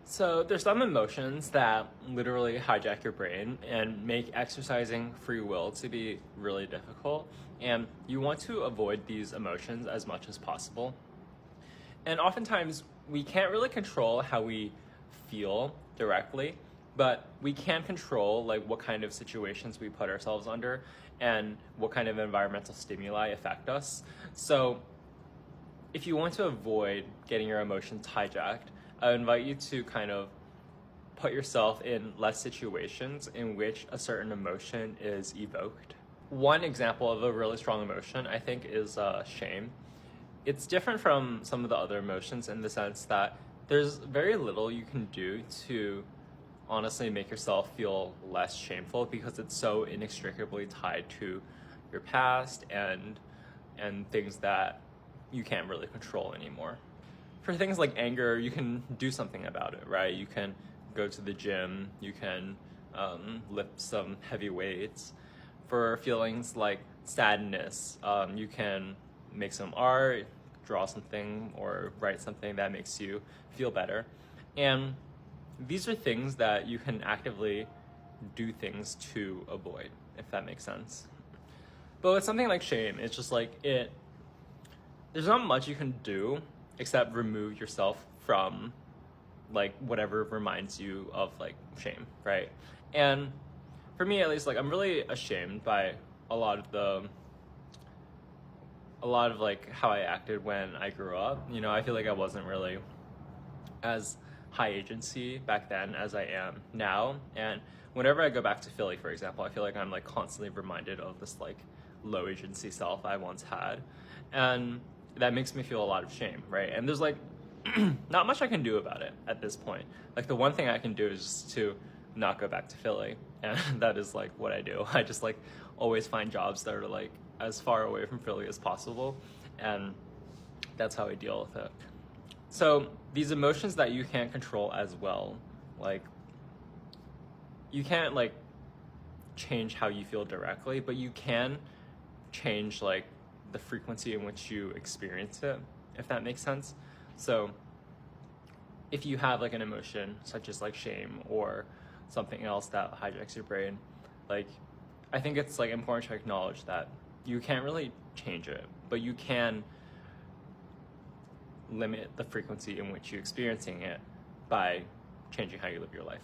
So there's some emotions that literally hijack your brain and make exercising free will to be really difficult. And you want to avoid these emotions as much as possible. And oftentimes we can't really control how we feel directly, but we can control like what kind of situations we put ourselves under and what kind of environmental stimuli affect us. So if you want to avoid getting your emotions hijacked, I invite you to kind of put yourself in less situations in which a certain emotion is evoked. One example of a really strong emotion, I think, is shame. It's different from some of the other emotions in the sense that there's very little you can do to honestly make yourself feel less shameful because it's so inextricably tied to your past and things that you can't really control anymore. For things like anger, you can do something about it, right? You can go to the gym, you can lift some heavy weights. For feelings like sadness, you can make some art, draw something, or write something that makes you feel better. And these are things that you can actively do things to avoid, if that makes sense. But with something like shame, it's just like there's not much you can do except remove yourself from like whatever reminds you of like shame, right? And for me at least, like I'm really ashamed by a lot of like how I acted when I grew up. You know, I feel like I wasn't really as high agency back then as I am now. And whenever I go back to Philly, for example, I feel like I'm like constantly reminded of this like low agency self I once had. And that makes me feel a lot of shame, right? And there's like not much I can do about it at this point. Like the one thing I can do is just to not go back to Philly. And that is like what I do. I just like always find jobs that are like as far away from Philly as possible. And that's how I deal with it. So these emotions that you can't control as well, like you can't like change how you feel directly, but you can change like the frequency in which you experience it, if that makes sense. So if you have like an emotion such as like shame or something else that hijacks your brain, like I think it's like important to acknowledge that you can't really change it, but you can limit the frequency in which you're experiencing it by changing how you live your life.